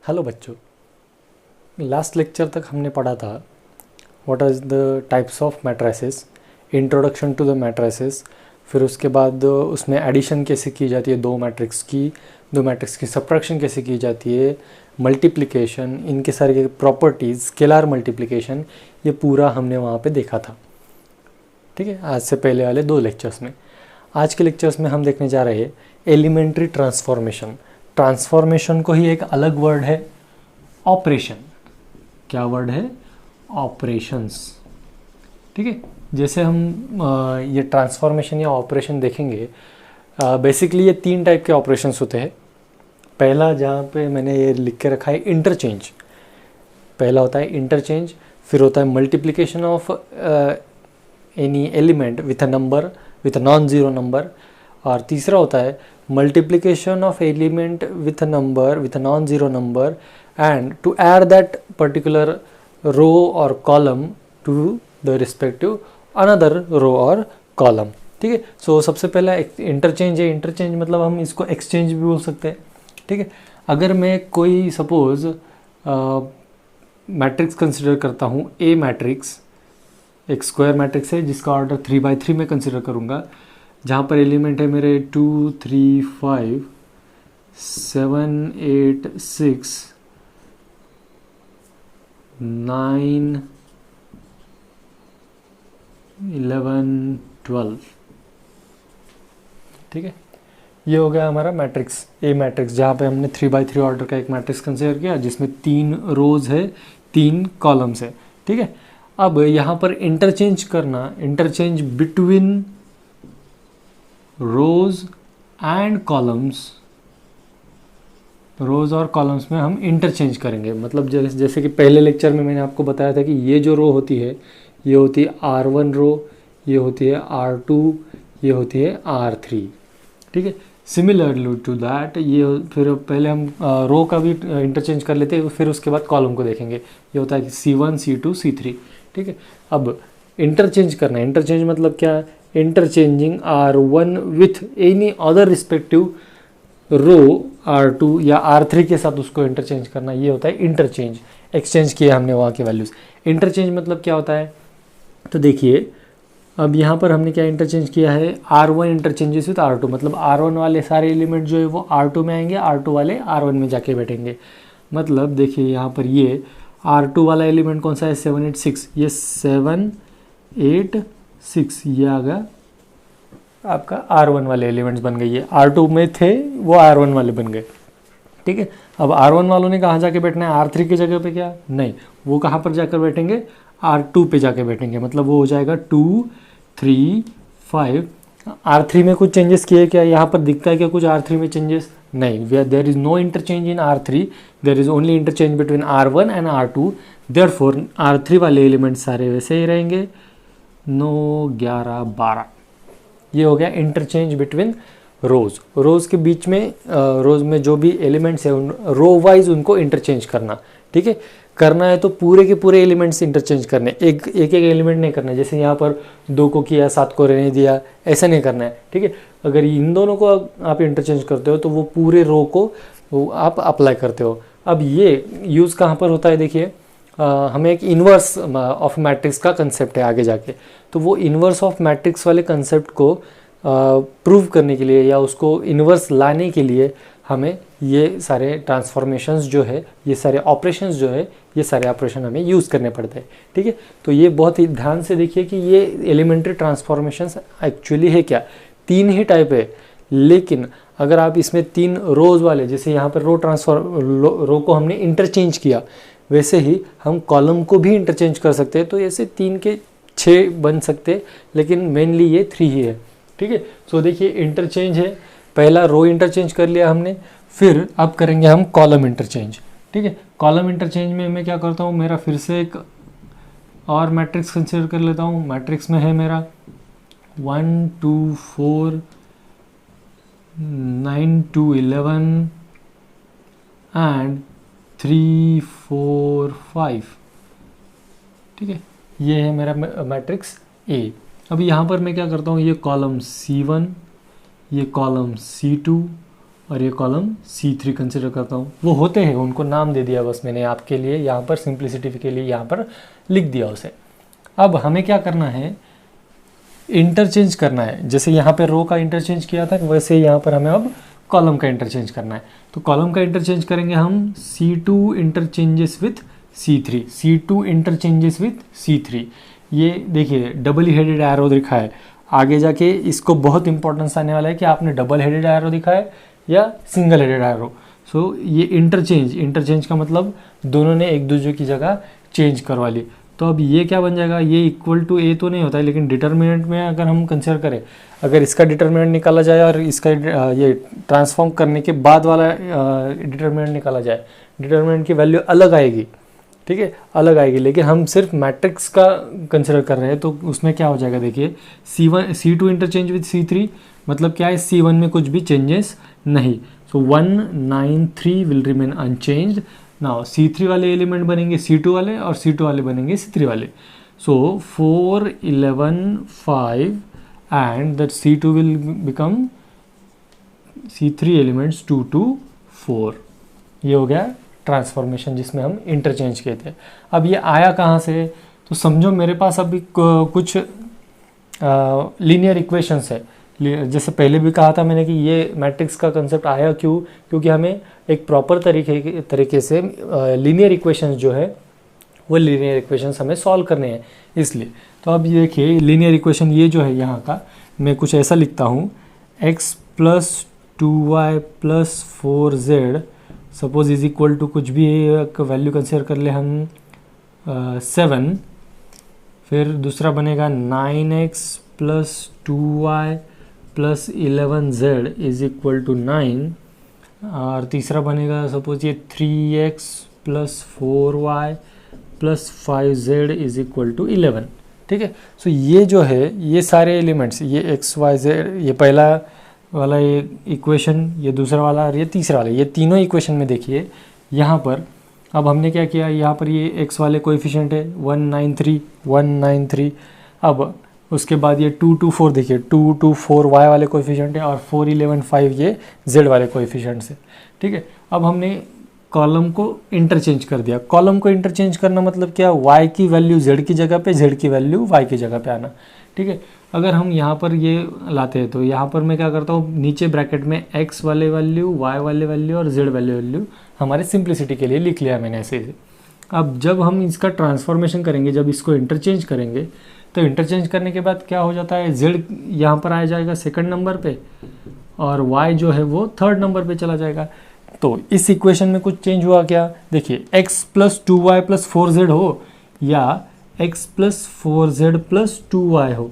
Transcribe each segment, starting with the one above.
Hello बच्चों, last lecture तक हमने पढ़ा था what are the types of matrices, introduction to the matrices. फिर उसके बाद उसमें एडिशन कैसे की जाती है दो मैट्रिक्स की सब्ट्रैक्शन कैसे की जाती है, मल्टीप्लिकेशन, इनके सारे प्रॉपर्टीज़, स्केलर मल्टीप्लिकेशन, ये पूरा हमने वहाँ पे देखा था। ठीक है, आज से पहले वाले दो लेक्चर्स में। आज के लेक्चर्स में हम देखने जा रहे हैं एलिमेंट्री ट्रांसफॉर्मेशन। ट्रांसफॉर्मेशन को ही एक अलग वर्ड है ऑपरेशन। क्या वर्ड है? ऑपरेशंस। ठीक है, जैसे हम ये ट्रांसफॉर्मेशन या ऑपरेशन देखेंगे, बेसिकली ये तीन टाइप के ऑपरेशंस होते हैं। पहला, जहाँ पे मैंने ये लिख के रखा है, इंटरचेंज। पहला होता है इंटरचेंज, फिर होता है multiplication of any element with a number, with a non zero number, और तीसरा होता है multiplication of element with a number, with a non zero number, and to add that particular row or column to the respective another row or column। ठीक है, सो सबसे पहला interchange है। Interchange मतलब हम इसको एक्सचेंज भी बोल सकते हैं। ठीक है, अगर मैं कोई सपोज मैट्रिक्स कंसिडर करता हूँ, ए मैट्रिक्स एक स्क्वायर मैट्रिक्स है जिसका ऑर्डर 3×3 में कंसिडर करूँगा, जहाँ पर एलिमेंट है मेरे 2, 3, 5, 7, 8, 6, 9, 11, 12। ठीक है, ये हो गया हमारा मैट्रिक्स, ए मैट्रिक्स, जहाँ पे हमने 3×3 ऑर्डर का एक मैट्रिक्स कंसिडर किया जिसमें 3 रोज है, 3 कॉलम्स है। ठीक है, अब यहाँ पर इंटरचेंज करना, interchange between rows and columns, rows और कॉलम्स में हम इंटरचेंज करेंगे। मतलब जैसे कि पहले लेक्चर में मैंने आपको बताया था कि ये जो रो होती है, ये होती है R1 रो, ये होती है R2, ये होती है R3। ठीक है, सिमिलरली टू दैट ये फिर पहले हम रो का भी इंटरचेंज कर लेते हैं, फिर उसके बाद कॉलम को देखेंगे। ये होता है C1, C2, C3। ठीक है, अब इंटरचेंज करना, इंटरचेंज मतलब क्या? Interchanging R1 with any other respective row R2 या R3 के साथ उसको इंटरचेंज करना, ये होता है इंटरचेंज। एक्सचेंज किया हमने वहाँ के वैल्यूज़। इंटरचेंज मतलब क्या होता है? तो देखिए, अब यहाँ पर हमने क्या इंटरचेंज किया है, R1 इंटरचेंजेस विथ R2, मतलब R1 वाले सारे एलिमेंट जो है वो R2 में आएंगे, R2 वाले R1 में जाके बैठेंगे। मतलब देखिए यहाँ पर ये R2 वाला एलिमेंट कौन सा है? 7, 8, 6। ये 7, 8, 6 ये आ गया आपका R1 वाले एलिमेंट्स बन गए। ये R2 में थे, वो R1 वाले बन गए। ठीक है, अब R1 वालों ने कहाँ जाके बैठना है? R3 की जगह पे क्या? नहीं, वो कहाँ पर जाकर बैठेंगे? R2 पे जाके बैठेंगे। मतलब वो हो जाएगा 2, 3, 5। R3 में कुछ चेंजेस किए क्या? यहाँ पर दिखता है क्या कुछ R3 में चेंजेस? नहीं, there is no interchange in R3, there is only interchange between R1 and R2। Therefore R3 वाले एलिमेंट सारे वैसे ही रहेंगे, 9, 11, 12। ये हो गया इंटरचेंज बिटवीन रोज़ के बीच में, रोज़ में जो भी एलिमेंट्स है उन रो वाइज उनको इंटरचेंज करना। ठीक है, करना है तो पूरे के पूरे एलिमेंट्स इंटरचेंज करने, एक एलिमेंट नहीं करना। जैसे यहाँ पर 2 को किया, 7 को रहने दिया, ऐसा नहीं करना है। ठीक है, अगर इन दोनों को आप इंटरचेंज करते हो तो वो पूरे रो को वो आप अप्लाई करते हो। अब ये यूज़ कहाँ पर होता है? देखिए, हमें एक इन्वर्स ऑफ मैट्रिक्स का कंसेप्ट है आगे जाके, तो वो इन्वर्स ऑफ मैट्रिक्स वाले कंसेप्ट को प्रूव करने के लिए या उसको इन्वर्स लाने के लिए हमें ये सारे ट्रांसफॉर्मेशंस जो है, ये सारे ऑपरेशंस जो है, ये सारे ऑपरेशन हमें यूज़ करने पड़ते हैं। ठीक है, तो ये बहुत ही ध्यान से देखिए कि ये एलिमेंट्री ट्रांसफॉर्मेशंस एक्चुअली है क्या? 3 ही टाइप है, लेकिन अगर आप इसमें 3 रोज़ वाले, जैसे यहाँ पर रो को हमने इंटरचेंज किया, वैसे ही हम कॉलम को भी इंटरचेंज कर सकते हैं। तो ऐसे 3 के 6 बन सकते हैं, लेकिन मेनली ये 3 ही है। ठीक है, सो देखिए इंटरचेंज है, पहला रो इंटरचेंज कर लिया हमने, फिर अब करेंगे हम कॉलम इंटरचेंज। ठीक है, कॉलम इंटरचेंज में मैं क्या करता हूँ, मेरा फिर से एक और मैट्रिक्स कंसिडर कर लेता हूँ। मैट्रिक्स में है मेरा 1, 2, 4, 9 to 11 एंड 3, 4, 5। ठीक है, ये है मेरा मैट्रिक्स ए। अभी यहाँ पर मैं क्या करता हूँ, ये कॉलम C1, ये कॉलम C2 और ये कॉलम C3 कंसिडर करता हूँ। वो होते हैं, उनको नाम दे दिया बस मैंने आपके लिए यहाँ पर, सिंप्लिसिटी के लिए यहाँ पर लिख दिया उसे। अब हमें क्या करना है, इंटरचेंज करना है। जैसे यहाँ पे रो का इंटरचेंज किया था वैसे यहाँ पर हमें अब कॉलम का इंटरचेंज करना है। तो कॉलम का इंटरचेंज करेंगे हम, C2 interchanges with C3, C2 interchanges with C3। ये देखिए डबल हेडेड एरो दिखा है, आगे जाके इसको बहुत इंपॉर्टेंस आने वाला है कि आपने डबल हेडेड एरो दिखा है या सिंगल हेडेड एरो। सो ये इंटरचेंज का मतलब दोनों ने एक दूसरे की जगह चेंज करवा ली। तो अब ये क्या बन जाएगा, ये इक्वल टू ए तो नहीं होता है, लेकिन डिटर्मिनेंट में अगर हम कंसिडर करें, अगर इसका डिटर्मिनेंट निकाला जाए और इसका ये ट्रांसफॉर्म करने के बाद वाला डिटर्मिनेंट निकाला जाए, डिटर्मिनेंट की वैल्यू अलग आएगी, ठीक है, अलग आएगी। लेकिन हम सिर्फ मैट्रिक्स का कंसिडर कर रहे हैं, तो उसमें क्या हो जाएगा देखिए, C2 इंटरचेंज विथ C3 मतलब क्या है, C1 में कुछ भी चेंजेस नहीं। सो 193 will remain unchanged. Now C3 वाले एलिमेंट बनेंगे C2 वाले और C2 वाले बनेंगे C3 वाले। सो 4 11 5 and that C2 will become C3 elements 2 2 4। ये हो गया ट्रांसफॉर्मेशन जिसमें हम इंटरचेंज किए थे। अब ये आया कहाँ से, तो समझो मेरे पास अभी कुछ लीनियर इक्वेशंस है। जैसे पहले भी कहा था मैंने कि ये मैट्रिक्स का कंसेप्ट आया क्यों, क्योंकि हमें एक प्रॉपर तरीके से लीनियर इक्वेशंस जो है वो लीनियर इक्वेशंस हमें सॉल्व करने हैं, इसलिए। तो अब ये देखिए लीनियर इक्वेशन ये जो है यहाँ का, मैं कुछ ऐसा लिखता हूँ, x plus 2y plus 4z suppose is equal to कुछ भी एक वैल्यू कंसिडर कर ले हम 7, फिर दूसरा बनेगा 9x plus 2y plus 11z is equal to 9, और तीसरा बनेगा सपोज ये 3x plus 4y plus 5z is equal to 11, ठीक है। सो ये जो है ये सारे एलिमेंट्स, ये x y z, ये पहला वाला ये इक्वेशन, ये दूसरा वाला और ये तीसरा वाला, ये तीनों इक्वेशन में देखिए यहाँ पर अब हमने क्या किया, यहाँ पर ये x वाले कोएफिशिएंट है 193। अब उसके बाद ये 2 2 4 देखिए 2 2 4 y वाले कोएफिशिएंट है और 4 11 5 ये z वाले कोएफिशिएंट्स है, ठीक है। अब हमने कॉलम को इंटरचेंज कर दिया। कॉलम को इंटरचेंज करना मतलब क्या, y की वैल्यू z की जगह पे, z की वैल्यू y की जगह पे आना, ठीक है। अगर हम यहाँ पर ये लाते हैं तो यहाँ पर मैं क्या करता हूँ, नीचे ब्रैकेट में x वाले वैल्यू, y वाले वैल्यू और z वाले वैल्यू हमारे सिंप्लिसिटी के लिए लिख लिया मैंने ऐसे ही। अब जब हम इसका ट्रांसफॉर्मेशन करेंगे, जब इसको इंटरचेंज करेंगे, तो इंटरचेंज करने के बाद क्या हो जाता है, z यहाँ पर आ जाएगा सेकंड नंबर पे और y जो है वो थर्ड नंबर पे चला जाएगा। तो इस इक्वेशन में कुछ चेंज हुआ क्या, देखिए x plus 2y plus 4z हो या x plus 4z plus 2y हो,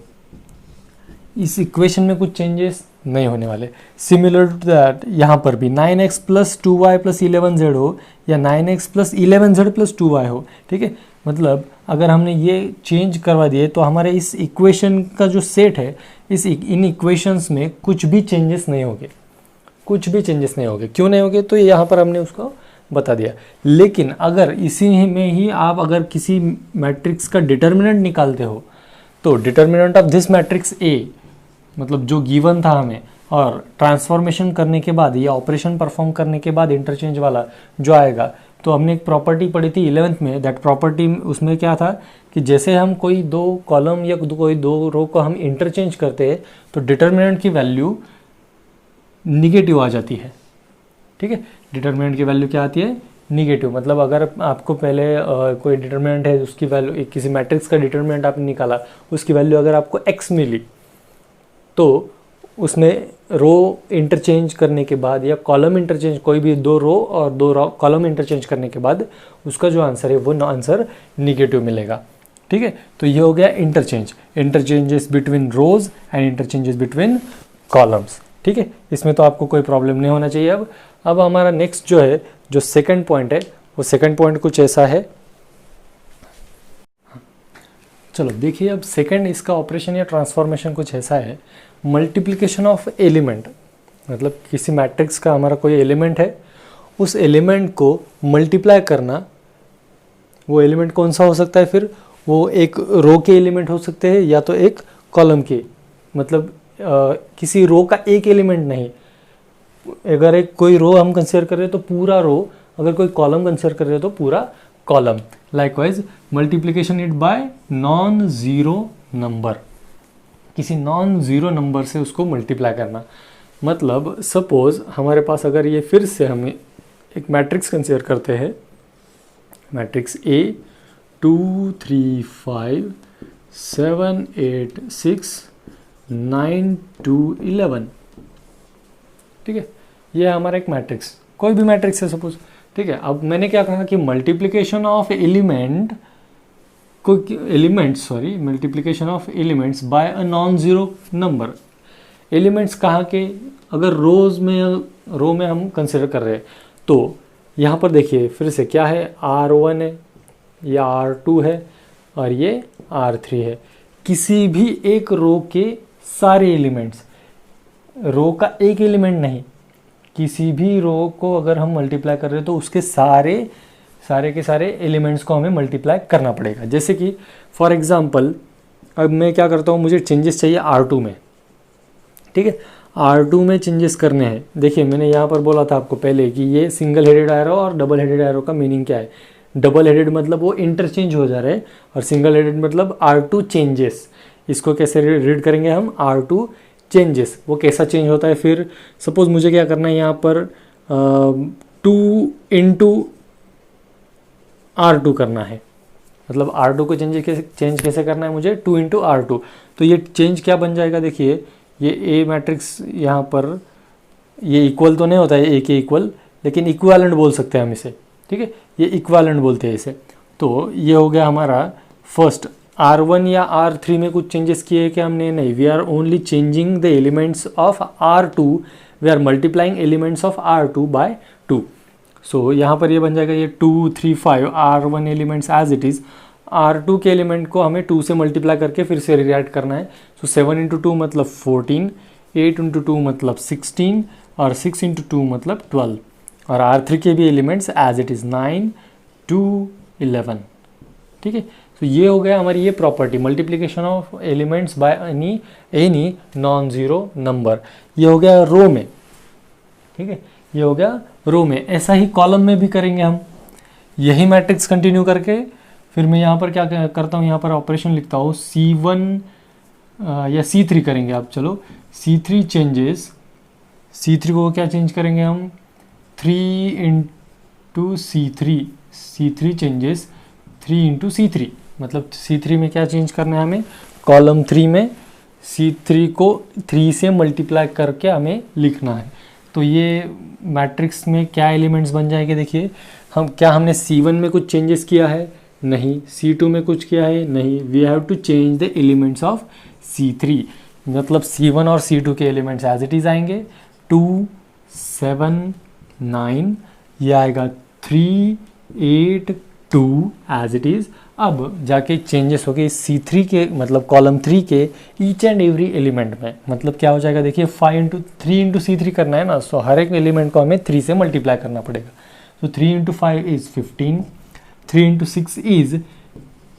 इस इक्वेशन में कुछ चेंजेस नहीं होने वाले। सिमिलर टू दैट यहाँ पर भी 9x plus 2y plus 11z हो या 9x plus 11z plus 2y हो, ठीक है। मतलब अगर हमने ये चेंज करवा दिए तो हमारे इस इक्वेशन का जो सेट है, इन इक्वेशंस में कुछ भी चेंजेस नहीं होंगे, कुछ भी चेंजेस नहीं होंगे। क्यों नहीं होंगे, तो यहाँ पर हमने उसको बता दिया। लेकिन अगर इसी में ही आप अगर किसी मैट्रिक्स का डिटर्मिनेंट निकालते हो, तो determinant of this matrix A मतलब जो गिवन था हमें, और ट्रांसफॉर्मेशन करने के बाद या ऑपरेशन परफॉर्म करने के बाद इंटरचेंज वाला जो आएगा, तो हमने एक प्रॉपर्टी पढ़ी थी 11th में। दैट प्रॉपर्टी उसमें क्या था कि जैसे हम कोई दो कॉलम या कोई दो रो को हम इंटरचेंज करते हैं तो डिटर्मिनेंट की वैल्यू निगेटिव आ जाती है, ठीक है। डिटर्मिनेंट की वैल्यू क्या आती है, निगेटिव। मतलब अगर आपको पहले कोई डिटर्मिनेंट है, उसकी वैल्यू, किसी मैट्रिक्स का डिटर्मिनेंट आपने निकाला, उसकी वैल्यू अगर आपको x मिली, तो उसमें रो इंटरचेंज करने के बाद या कॉलम इंटरचेंज, कोई भी दो रो और दो कॉलम इंटरचेंज करने के बाद उसका जो आंसर है वो आंसर निगेटिव मिलेगा, ठीक है। तो ये हो गया interchanges between rows and interchanges between columns, ठीक है। इसमें तो आपको कोई प्रॉब्लम नहीं होना चाहिए। अब हमारा नेक्स्ट जो है, जो सेकंड पॉइंट है, वो सेकंड पॉइंट कुछ ऐसा है। चलो देखिए, अब सेकंड इसका ऑपरेशन या ट्रांसफॉर्मेशन कुछ ऐसा है, मल्टीप्लिकेशन ऑफ एलिमेंट। मतलब किसी मैट्रिक्स का हमारा कोई एलिमेंट है, उस एलिमेंट को मल्टीप्लाई करना। वो एलिमेंट कौन सा हो सकता है फिर, वो एक रो के एलिमेंट हो सकते हैं या तो एक कॉलम के। मतलब किसी रो का एक एलिमेंट नहीं, अगर एक कोई रो हम कंसिडर कर रहे हैं तो पूरा रो, अगर कोई कॉलम कंसिडर कर रहे हैं तो पूरा column. Likewise multiplication it by non zero number, किसी नॉन ज़ीरो नंबर से उसको मल्टीप्लाई करना। मतलब सपोज हमारे पास अगर ये फिर से हम एक मैट्रिक्स कंसिडर करते हैं, मैट्रिक्स A 2 3 5 7 8 6 9 2 11, ठीक है, ये है हमारा एक मैट्रिक्स, कोई भी मैट्रिक्स है सपोज, ठीक है। अब मैंने क्या कहा कि multiplication of multiplication of elements bye a non zero number. Elements कहाँ के, अगर रो में हम कंसिडर कर रहे हैं तो यहाँ पर देखिए फिर से क्या है, R1 है, ये R2 है और ये R3 है। किसी भी एक रो के सारे एलिमेंट्स, रो का एक एलिमेंट नहीं, किसी भी रो को अगर हम मल्टीप्लाई कर रहे हैं तो उसके सारे के सारे एलिमेंट्स को हमें मल्टीप्लाई करना पड़ेगा। जैसे कि फॉर एग्जांपल अब मैं क्या करता हूँ, मुझे चेंजेस चाहिए R2 में, ठीक है, R2 में चेंजेस करने हैं। देखिए मैंने यहाँ पर बोला था आपको पहले कि ये सिंगल हेडेड एरो और डबल हेडेड एरो का मीनिंग क्या है। डबल हेडेड मतलब वो इंटरचेंज हो जा रहे हैं और सिंगल हेडेड मतलब R2 चेंजेस। इसको कैसे रीड करेंगे हम, R2 चेंजेस, वो कैसा चेंज होता है। फिर सपोज मुझे क्या करना है यहाँ पर 2 इंटू R2 करना है, मतलब R2 को चेंज कैसे करना है मुझे, 2 इंटू R2। तो ये चेंज क्या बन जाएगा, देखिए ये A मैट्रिक्स यहाँ पर ये इक्वल तो नहीं होता है A के इक्वल, लेकिन इक्विवेलेंट बोल सकते हैं हम इसे, ठीक है, ये इक्विवेलेंट बोलते हैं इसे। तो ये हो गया हमारा फर्स्ट। R1 या R3 में कुछ चेंजेस किए क्या हमने, नहीं, we are only changing the elements of R2, we are multiplying elements of R2 by 2। So यहाँ पर ये बन जाएगा ये 2 3 5 R1 elements as it is, R2 के एलिमेंट को हमें 2 से मल्टीप्लाई करके फिर से रिराइट करना है। सो 7 इंटू 2 मतलब 14, 8 इंटू 2 मतलब 16 और 6 इंटू 2 मतलब 12। और R3 के भी एलिमेंट्स एज इट इज़ 9 2 11, ठीक है। तो ये हो गया हमारी ये property, multiplication of elements bye any non zero number. ये हो गया रो में, ठीक है, ये हो गया रो में। ऐसा ही कॉलम में भी करेंगे हम, यही मैट्रिक्स कंटिन्यू करके फिर मैं यहाँ पर क्या करता हूँ, यहाँ पर ऑपरेशन लिखता हूँ C1 या C3 करेंगे आप, चलो C3 चेंजेस, C3 को क्या चेंज करेंगे हम, 3 into C3 changes 3 into C3, मतलब C3 में क्या चेंज करना है हमें, कॉलम 3 में C3 को 3 से मल्टीप्लाई करके हमें लिखना है। तो ये मैट्रिक्स में क्या एलिमेंट्स बन जाएंगे, देखिए हमने C1 में कुछ चेंजेस किया है, नहीं, C2 में कुछ किया है, नहीं, we have to change the elements of C3, मतलब C1 और C2 के एलिमेंट्स एज इट इज़ आएंगे, 2 7 9, ये आएगा 3 8 2 एज इट इज़। अब जाके चेंजेस हो गए C3 के, मतलब कॉलम 3 के ईच एंड एवरी एलिमेंट में, मतलब क्या हो जाएगा, देखिए 3 इंटू C3 करना है ना, सो हर एक एलिमेंट को हमें 3 से मल्टीप्लाई करना पड़ेगा। तो 3 into 5 is 15, 3 into 6 is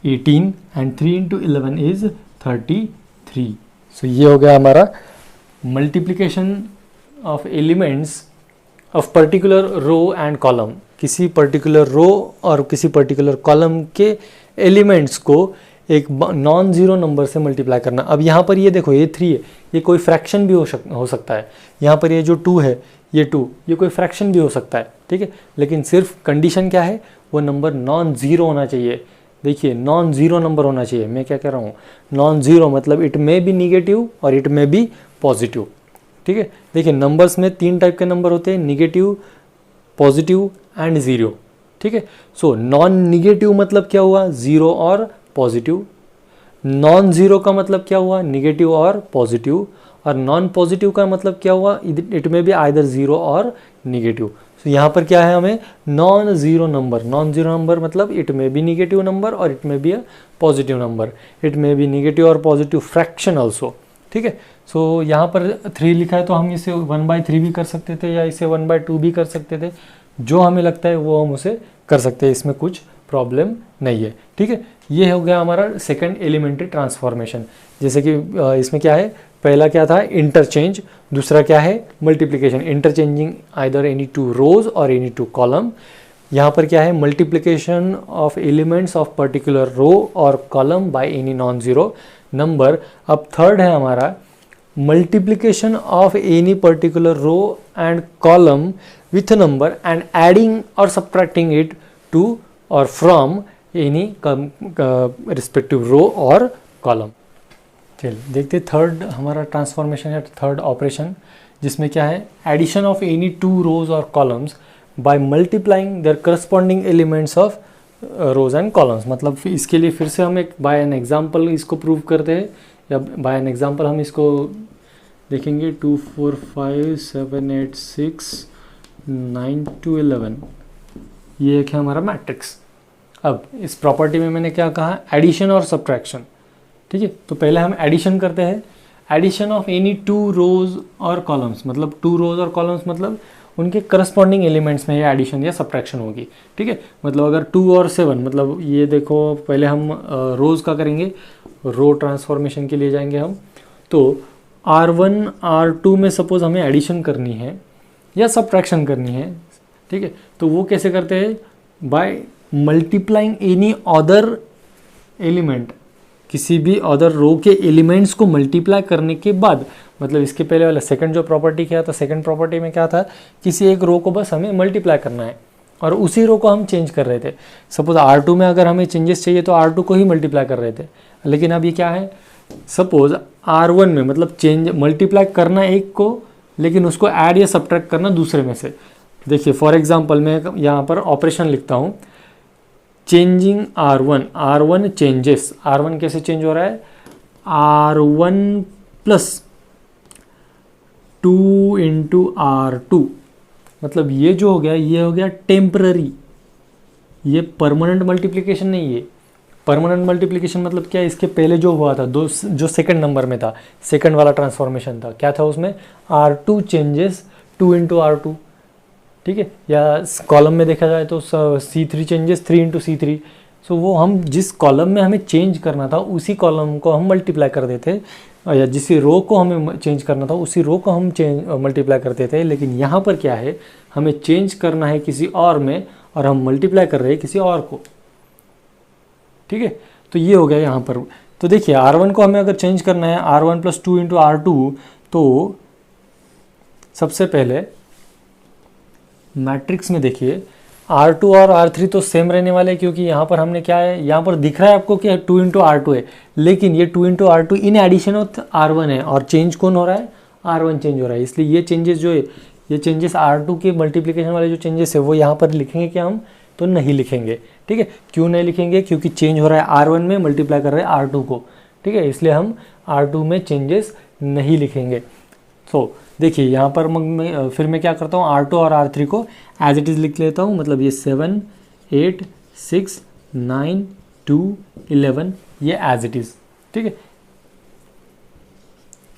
18 and 3 into 11 is 33। So ये हो गया हमारा multiplication of elements of particular row and column। किसी particular row और किसी particular column के elements को एक नॉन ज़ीरो नंबर से मल्टीप्लाई करना। अब यहाँ पर ये देखो ये 3 है, ये कोई फ्रैक्शन भी हो सकता है। यहाँ पर ये जो 2 है, ये 2, ये कोई फ्रैक्शन भी हो सकता है, ठीक है, लेकिन सिर्फ कंडीशन क्या है, वो नंबर नॉन ज़ीरो होना चाहिए। देखिए नॉन ज़ीरो नंबर होना चाहिए। मैं क्या कह रहा हूँ, नॉन ज़ीरो मतलब इट मे बी निगेटिव और इट मे बी पॉजिटिव, ठीक है। देखिए नंबर्स में 3 टाइप के नंबर होते हैं, निगेटिव, पॉजिटिव एंड ज़ीरो, ठीक है। सो नॉन निगेटिव मतलब क्या हुआ, ज़ीरो और पॉजिटिव। नॉन ज़ीरो का मतलब क्या हुआ, निगेटिव और पॉजिटिव। और नॉन पॉजिटिव का मतलब क्या हुआ, इट में भी आइदर ज़ीरो और निगेटिव। तो यहाँ पर क्या है, हमें non zero number, non zero number मतलब इट में बी निगेटिव नंबर और इट में be a positive number, it में बी निगेटिव और पॉजिटिव फ्रैक्शन ऑल्सो, ठीक है। सो यहाँ पर 3 लिखा है तो हम इसे 1/3 भी कर सकते थे या इसे 1/2 भी कर सकते थे, जो हमें लगता है वो हम उसे कर सकते हैं, इसमें कुछ प्रॉब्लम नहीं है, ठीक है। ये हो गया हमारा सेकंड एलिमेंट्री ट्रांसफॉर्मेशन। जैसे कि इसमें क्या है, पहला क्या था, इंटरचेंज, दूसरा क्या है, multiplication, interchanging either any two rows और एनी टू कॉलम। यहाँ पर क्या है, multiplication of elements of particular row और column by any non zero number. अब थर्ड है हमारा multiplication of any particular row and column with a number and adding और सब्ट्रैक्टिंग इट टू और फ्रॉम एनी रिस्पेक्टिव रो और column. चलिए देखते third हमारा ट्रांसफॉर्मेशन है, थर्ड ऑपरेशन, जिसमें क्या है, addition of any two rows और columns by multiplying their corresponding elements of rose and columns. मतलब इसके लिए फिर से हम एक बाय एन एग्जाम्पल इसको प्रूव करते हैं, या बाय एन एग्जाम्पल हम इसको देखेंगे। 2 4 5 7 8 6 9 2 11, ये एक है हमारा मैट्रिक्स। अब इस प्रॉपर्टी में मैंने क्या कहा, एडिशन और सब्ट्रैक्शन, ठीक है। तो पहले हम एडिशन करते हैं, addition of any two rows और कॉलम्स, मतलब टू रोज और कॉलम्स मतलब उनके करस्पॉन्डिंग एलिमेंट्स में ये एडिशन या सब्ट्रैक्शन होगी, ठीक है। मतलब अगर 2 और 7, मतलब ये देखो पहले हम रोज का करेंगे, रो ट्रांसफॉर्मेशन के लिए जाएंगे हम। तो R1 R2 में सपोज हमें एडिशन करनी है या सब्ट्रैक्शन करनी है, ठीक है। तो वो कैसे करते हैं, by multiplying any other element, किसी भी अदर रो के एलिमेंट्स को मल्टीप्लाई करने के बाद, मतलब इसके पहले वाला सेकंड जो प्रॉपर्टी किया था, सेकंड प्रॉपर्टी में क्या था, किसी एक रो को बस हमें मल्टीप्लाई करना है और उसी रो को हम चेंज कर रहे थे। सपोज R2 में अगर हमें चेंजेस चाहिए तो R2 को ही मल्टीप्लाई कर रहे थे, लेकिन अब ये क्या है, सपोज R1 में मतलब चेंज मल्टीप्लाई करना एक को, लेकिन उसको ऐड या सब्ट्रैक्ट करना दूसरे में से। देखिए फॉर एग्जांपल मैं यहाँ पर ऑपरेशन लिखता हूँ, चेंजिंग R1 चेंजेस, R1 कैसे चेंज हो रहा है, R1 प्लस 2 इंटू R2, मतलब ये जो हो गया, ये हो गया टेम्पररी, ये परमानेंट मल्टीप्लिकेशन नहीं है। परमानेंट मल्टीप्लिकेशन मतलब क्या है, इसके पहले जो हुआ था, जो सेकंड नंबर में था, सेकंड वाला ट्रांसफॉर्मेशन था, क्या था उसमें, R2 चेंजेस 2 इंटू R2, ठीक है। या कॉलम में देखा जाए तो C3 चेंजेस 3 इंटू C3। सो वो हम जिस कॉलम में हमें चेंज करना था उसी कॉलम को हम मल्टीप्लाई कर देते, या जिस रो को हमें चेंज करना था उसी रो को हम मल्टीप्लाई करते थे। लेकिन यहाँ पर क्या है, हमें चेंज करना है किसी और में और हम मल्टीप्लाई कर रहे हैं किसी और को, ठीक है। तो ये हो गया यहाँ पर। तो देखिए R1 को हमें अगर चेंज करना है, R1 प्लस 2 इंटू R2, तो सबसे पहले मैट्रिक्स में देखिए R2 और R3 तो सेम रहने वाले हैं, क्योंकि यहाँ पर हमने क्या है, यहाँ पर दिख रहा है आपको कि 2 इंटू R2 है, लेकिन ये 2 into R2 in addition of R1 है, और चेंज कौन हो रहा है, R1 चेंज हो रहा है। इसलिए ये चेंजेस जो है, ये चेंजेस R2 के मल्टीप्लिकेशन वाले जो चेंजेस है वो यहाँ पर लिखेंगे क्या हम, तो नहीं लिखेंगे, ठीक है। क्यों नहीं लिखेंगे, क्योंकि चेंज हो रहा है R1 में, मल्टीप्लाई कर रहे हैं R2 को, ठीक है। इसलिए हम R2 में चेंजेस नहीं लिखेंगे। तो देखिए यहाँ पर फिर मैं क्या करता हूँ, R2 और R3 को एज इट इज़ लिख लेता हूँ। मतलब ये 7 8 6 9 2 11, ये एज इट इज़, ठीक है,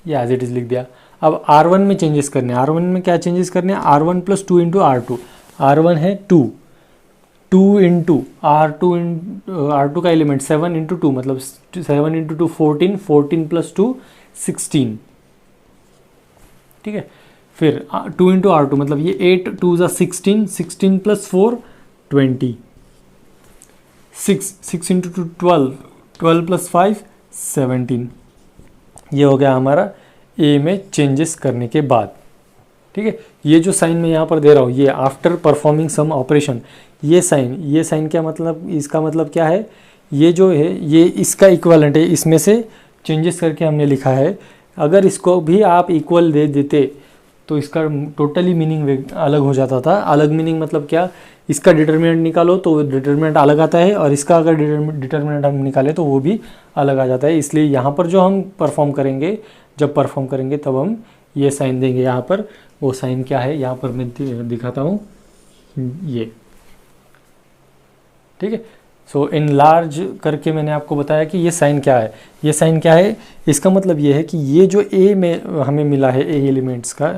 ये एज इट इज़ लिख दिया। अब R1 में चेंजेस करने हैं, R1 में क्या चेंजेस करने हैं, R1 plus 2 into R2, R1 है 2 इंटू R2 का एलिमेंट 7 इंटू 2, मतलब 7 इंटू 2 14, 14 प्लस 2 16, ठीक है। फिर 2 इंटू R2, मतलब ये 8 2 ज़ा 16, 16 प्लस 4 20, 6 इंटू 2 12, 12 प्लस 5 17। ये हो गया हमारा ए में चेंजेस करने के बाद, ठीक है। ये जो साइन मैं यहाँ पर दे रहा हूँ, ये आफ्टर परफॉर्मिंग सम ऑपरेशन, ये साइन क्या मतलब, इसका मतलब क्या है, ये जो है ये इसका इक्वलेंट है, इसमें से चेंजेस करके हमने लिखा है। अगर इसको भी आप इक्वल दे देते तो इसका टोटली मीनिंग अलग हो जाता था। अलग मीनिंग मतलब क्या, इसका डिटर्मिनेंट निकालो तो डिटर्मिनेंट अलग आता है, और इसका अगर डिटर्मिनेंट हम निकालें तो वो भी अलग आ जाता है। इसलिए यहाँ पर जो हम परफॉर्म करेंगे, जब परफॉर्म करेंगे तब हम ये साइन देंगे। यहाँ पर वो साइन क्या है, यहाँ पर मैं दिखाता हूँ, ये, ठीक है। सो इनलार्ज करके मैंने आपको बताया कि ये साइन क्या है। ये साइन क्या है, इसका मतलब ये है कि ये जो ए में हमें मिला है, ए एलिमेंट्स का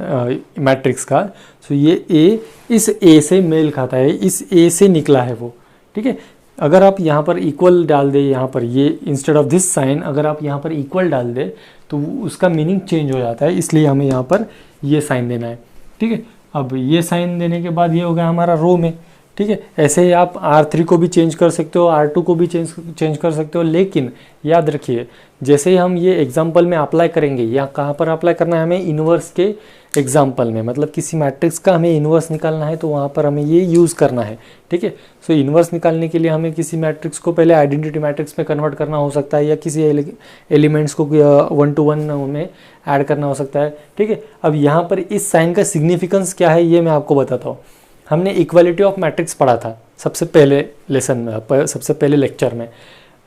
मैट्रिक्स का, सो ये ए इस ए से मेल खाता है, इस ए से निकला है वो, ठीक है। अगर आप यहाँ पर इक्वल डाल दें, यहाँ पर ये इंस्टेड ऑफ दिस साइन अगर आप यहाँ पर इक्वल डाल दें तो उसका मीनिंग चेंज हो जाता है, इसलिए हमें यहाँ पर ये साइन देना है। ठीक है, अब ये साइन देने के बाद ये हो गया हमारा रो में। ठीक है, ऐसे ही आप R3 को भी चेंज कर सकते हो, R2 को भी चेंज कर सकते हो, लेकिन याद रखिए जैसे ही हम ये एग्जाम्पल में अप्लाई करेंगे, या कहाँ पर अप्लाई करना है हमें, इन्वर्स के एग्जाम्पल में, मतलब किसी मैट्रिक्स का हमें इन्वर्स निकालना है तो वहाँ पर हमें ये यूज़ करना है। ठीक है, सो इन्वर्स निकालने के लिए हमें किसी मैट्रिक्स को पहले आइडेंटिटी मैट्रिक्स में कन्वर्ट करना हो सकता है, या किसी एलिमेंट्स को 1 to 1 में ऐड करना हो सकता है। ठीक है, अब यहाँ पर इस साइन का सिग्निफिकेंस क्या है ये मैं आपको बताता हूँ। हमने इक्वालिटी ऑफ मैट्रिक्स पढ़ा था सबसे पहले लेसन में, सबसे पहले लेक्चर में।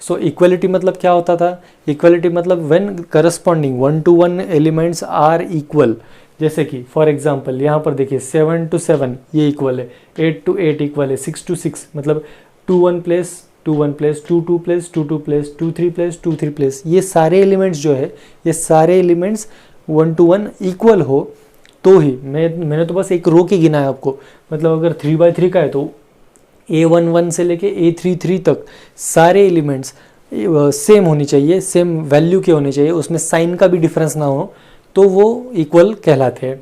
सो इक्वालिटी मतलब क्या होता था, इक्वालिटी मतलब when corresponding 1 to 1 elements are equal. जैसे कि फॉर एग्जांपल यहाँ पर देखिए 7 to 7 ये इक्वल है, 8 to 8 इक्वल है, 6 to 6 मतलब 2 1 place 2 1 place 2 2 place 2 2 place 2 3 place 2 3 place, ये सारे एलिमेंट्स जो है ये सारे एलिमेंट्स 1 to 1 इक्वल हो तो ही मैंने तो बस एक रो के गिना है आपको। मतलब अगर 3/3 का है तो A11 से लेके A33 तक सारे एलिमेंट्स सेम होनी चाहिए, सेम वैल्यू के होने चाहिए, उसमें साइन का भी डिफरेंस ना हो तो वो इक्वल कहलाते हैं।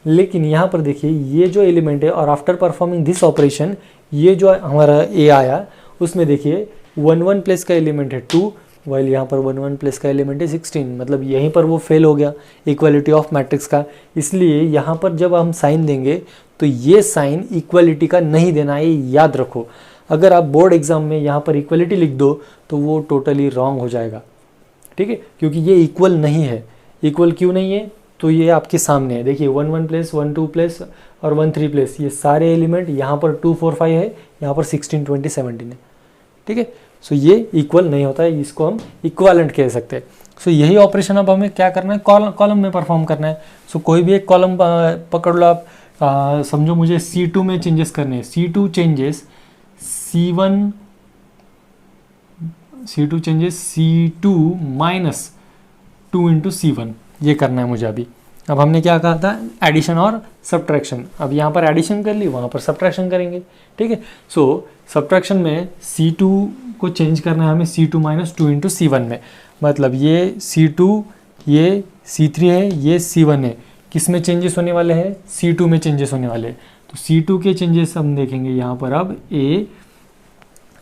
लेकिन यहाँ पर देखिए ये जो एलिमेंट है और आफ्टर परफॉर्मिंग दिस ऑपरेशन ये जो हमारा A आया उसमें देखिए 1 1 प्लेस का एलिमेंट है 2, वाइल यहाँ पर 1 1 प्लेस का एलिमेंट है 16, मतलब यहीं पर वो फेल हो गया इक्वालिटी ऑफ मैट्रिक्स का। इसलिए यहाँ पर जब हम साइन देंगे तो ये साइन इक्वालिटी का नहीं देना है, याद रखो। अगर आप बोर्ड एग्जाम में यहाँ पर इक्वालिटी लिख दो तो वो टोटली रॉन्ग हो जाएगा। ठीक है, क्योंकि ये इक्वल नहीं है। इक्वल क्यों नहीं है तो ये आपके सामने है, देखिए 1 1 प्लेस 1 2 प्लेस और 1 3 प्लेस, ये सारे एलिमेंट यहाँ पर 2 4 5 है, यहाँ पर 16 20 17 है। ठीक है, सो ये इक्वल नहीं होता है, इसको हम इक्वालेंट कह सकते हैं। सो यही ऑपरेशन अब हमें क्या करना है, कॉलम में परफॉर्म करना है। सो कोई भी एक कॉलम पकड़ लो आप, समझो मुझे C2 में चेंजेस करने हैं। C2 changes C2 minus 2 into C1, ये करना है मुझे अभी। अब हमने क्या कहा था, एडिशन और सब्ट्रैक्शन। अब यहाँ पर एडिशन कर ली, वहाँ पर सब्ट्रैक्शन करेंगे। ठीक है, सो सब्ट्रैक्शन में C2 को चेंज करना है हमें C2 माइनस 2 इंटू C1 में। मतलब ये C2 ये C3 है, ये C1 है, किस में चेंजेस होने वाले हैं, C2 में चेंजेस होने वाले हैं। तो C2 के चेंजेस हम देखेंगे यहाँ पर। अब A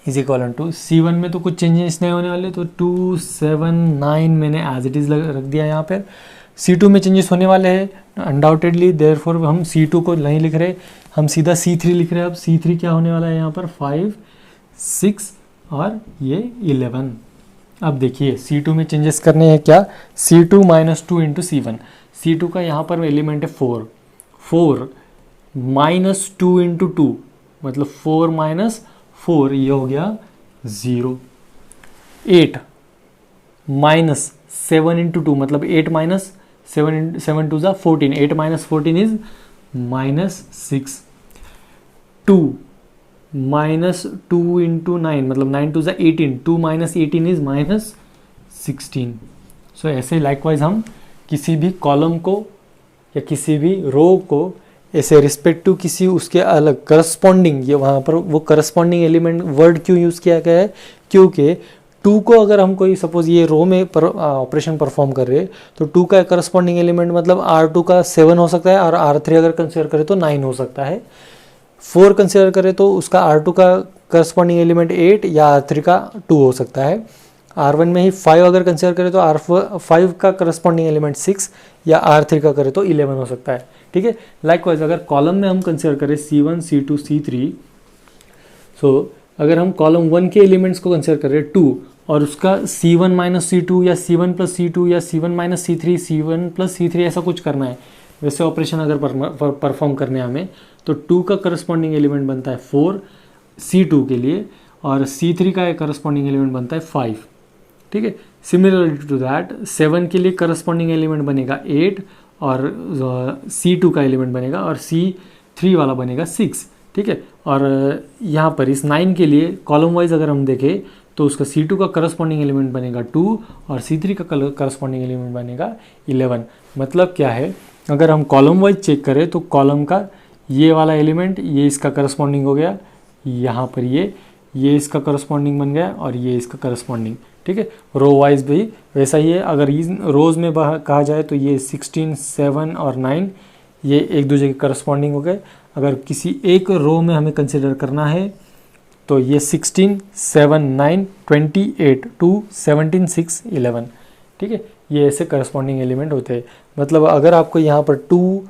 is equal to C1 में तो कुछ चेंजेस नहीं होने वाले, तो 2 7 9 मैंने एज इट इज़ रख दिया यहाँ पर। C2 में चेंजेस होने वाले हैं अनडाउटेडली, देयरफॉर हम C2 को नहीं लिख रहे, हम सीधा C3 लिख रहे हैं। अब C3 क्या होने वाला है यहाँ पर, 5 6 और ये 11। अब देखिए C2 में चेंजेस करने हैं क्या, C2 minus 2 into C1। C2 का यहाँ पर एलिमेंट है 4, 4 माइनस 2 इंटू 2 मतलब 4 माइनस 4, ये हो गया 0। 8 माइनस 7 इंटू 2 मतलब 8 माइनस 7 टू ज़ा 14, 8 minus 14 is minus 6। 2 minus 2 into 9 मतलब 9 टू ज़ा 18, 2 माइनस 18 इज माइनस 16। सो ऐसे लाइकवाइज हम किसी भी कॉलम को या किसी भी रो को ऐसे रिस्पेक्ट टू किसी उसके अलग करस्पॉन्डिंग, ये वहाँ पर वो करस्पॉन्डिंग एलिमेंट वर्ड क्यों यूज़ किया गया है, क्योंकि 2 को अगर हम कोई सपोज ये रो में ऑपरेशन परफॉर्म कर रहे हैं तो 2 का करस्पॉन्डिंग एलिमेंट मतलब R2 का 7 हो सकता है, और R3 अगर कंसिडर करें तो 9 हो सकता है। 4 कंसिडर करें तो उसका R2 का करस्पॉन्डिंग एलिमेंट 8 या R3 का 2 हो सकता है। R1 में ही 5 अगर कंसिडर करें तो R5 का करस्पॉन्डिंग एलिमेंट 6 या R3 का करें तो 11 हो सकता है। ठीक है, लाइकवाइज अगर कॉलम में हम कंसिडर करें C1 C2 C3, सो अगर हम कॉलम 1 के एलिमेंट्स को कंसिडर करें 2 और उसका C1 माइनस C2 या C1 प्लस C2 या C1 minus C3 C1 plus C3 ऐसा कुछ करना है, वैसे ऑपरेशन अगर परफॉर्म करने हमें, तो 2 का करस्पॉन्डिंग एलिमेंट बनता है 4 C2 के लिए, और C3 का करस्पॉन्डिंग एलिमेंट बनता है 5। ठीक है, सिमिलरली टू दैट 7 के लिए करस्पॉन्डिंग एलिमेंट बनेगा 8 और C2 का एलिमेंट बनेगा, और C3 वाला बनेगा 6। ठीक है, और यहाँ पर इस 9 के लिए कॉलम वाइज अगर हम देखें तो उसका C2 का करस्पॉन्डिंग एलिमेंट बनेगा 2 और C3 का करस्पॉन्डिंग एलिमेंट बनेगा 11। मतलब क्या है, अगर हम कॉलम वाइज चेक करें तो कॉलम का ये वाला एलिमेंट ये इसका करस्पॉन्डिंग हो गया, यहाँ पर ये ये इसका करस्पॉन्डिंग बन गया और ये इसका करस्पॉन्डिंग, ठीक है। रो वाइज भी वैसा ही है। अगर इन रोज़ में कहा जाए तो ये 16, 7 और 9 ये एक दूसरे के करस्पॉन्डिंग हो गए। अगर किसी एक रो में हमें कंसिडर करना है तो ये 16, 7, 9, 28, 2, 17, 6, 11, ठीक है। ये ऐसे करस्पॉन्डिंग एलिमेंट होते हैं। मतलब अगर आपको यहाँ पर 2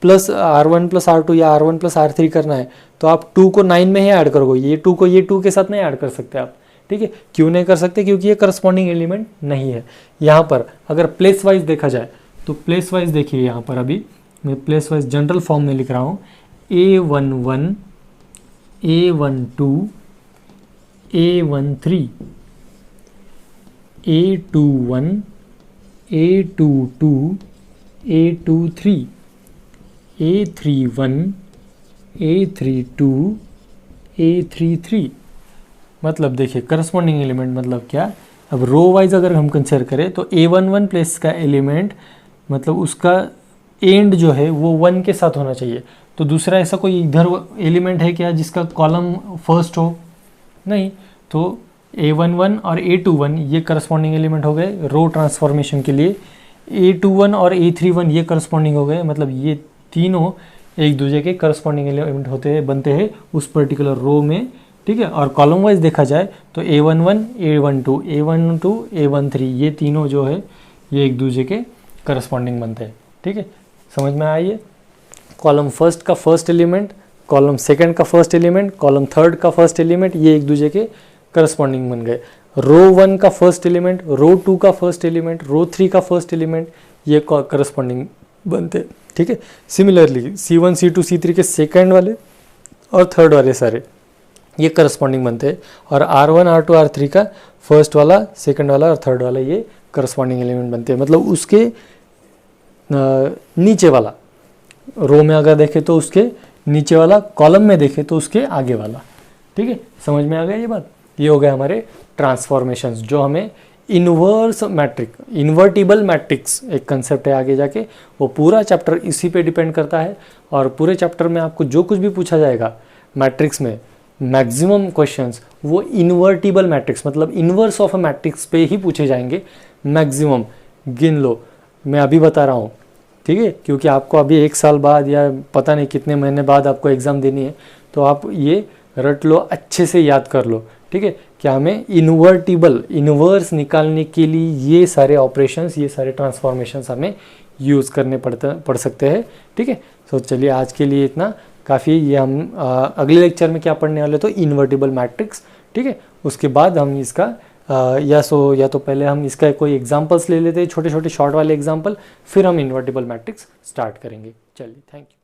प्लस R1 प्लस R2 या R1 प्लस R3 करना है तो आप 2 को 9 में ही ऐड करोगे, ये 2 को ये 2 के साथ नहीं ऐड कर सकते आप, ठीक है। क्यों नहीं कर सकते? क्योंकि ये करस्पॉन्डिंग एलिमेंट नहीं है। यहाँ पर अगर प्लेस वाइज देखा जाए तो प्लेस वाइज देखिए, यहाँ पर अभी मैं प्लेस वाइज जनरल फॉर्म में लिख रहा हूँ A11, A12, A13, A21, A22, A23, A31, A32, A33। मतलब देखिए करस्पॉन्डिंग एलिमेंट मतलब क्या। अब रो वाइज अगर हम कंसिडर करें तो A11 प्लेस का एलिमेंट मतलब उसका एंड जो है वो 1 के साथ होना चाहिए। तो दूसरा ऐसा कोई इधर एलिमेंट है क्या जिसका कॉलम फर्स्ट हो? नहीं। तो A11 और A21 ये करस्पॉन्डिंग एलिमेंट हो गए रो ट्रांसफॉर्मेशन के लिए। A21 और A31 ये करस्पॉन्डिंग हो गए, मतलब ये तीनों एक दूसरे के करस्पॉन्डिंग एलिमेंट होते हैं, बनते हैं उस पर्टिकुलर रो में, ठीक है। और कॉलम वाइज देखा जाए तो A11, A12, A12, A13 ये तीनों जो है ये एक दूसरे के करस्पॉन्डिंग बनते हैं, ठीक है। समझ में आइए, कॉलम फर्स्ट का फर्स्ट एलिमेंट, कॉलम सेकंड का फर्स्ट एलिमेंट, कॉलम थर्ड का फर्स्ट एलिमेंट, ये एक दूसरे के करस्पॉन्डिंग बन गए। रो 1 का फर्स्ट एलिमेंट, रो 2 का फर्स्ट एलिमेंट, रो 3 का फर्स्ट एलिमेंट, ये करस्पॉन्डिंग बनते, ठीक है। सिमिलरली C1, C2, C3 के सेकंड वाले और थर्ड वाले सारे ये करस्पॉन्डिंग बनते हैं। और R1, R2, R3 का फर्स्ट वाला, सेकंड वाला और थर्ड वाला ये करस्पॉन्डिंग एलिमेंट बनते हैं। मतलब उसके नीचे वाला रो में अगर देखें तो उसके नीचे वाला, कॉलम में देखें तो उसके आगे वाला, ठीक है। समझ में आ गया ये बात। ये हो गए हमारे ट्रांसफॉर्मेशंस जो हमें इन्वर्स मैट्रिक, इन्वर्टिबल मैट्रिक्स एक कंसेप्ट है आगे जाके, वो पूरा चैप्टर इसी पे डिपेंड करता है। और पूरे चैप्टर में आपको जो कुछ भी पूछा जाएगा मैट्रिक्स में, मैक्सिमम क्वेश्चंस वो इन्वर्टिबल मैट्रिक्स मतलब इन्वर्स ऑफ अ मैट्रिक्स पे ही पूछे जाएंगे मैक्सिमम। गिन लो, मैं अभी बता रहा हूँ, ठीक है। क्योंकि आपको अभी 1 साल बाद या पता नहीं कितने महीने बाद आपको एग्ज़ाम देनी है, तो आप ये रट लो, अच्छे से याद कर लो, ठीक है। क्या हमें इन्वर्स निकालने के लिए ये सारे ऑपरेशंस, ये सारे ट्रांसफॉर्मेशंस हमें यूज़ करने पड़ सकते हैं, ठीक है। तो चलिए आज के लिए इतना काफ़ी। ये हम अगले लेक्चर में क्या पढ़ने वाले तो इन्वर्टिबल मैट्रिक्स, ठीक है। उसके बाद हम इसका या तो पहले हम इसका कोई एग्जांपल्स ले लेते हैं, छोटे छोटे शॉर्ट वाले एग्जांपल, फिर हम इन्वर्टिबल मैट्रिक्स स्टार्ट करेंगे। चलिए, थैंक यू।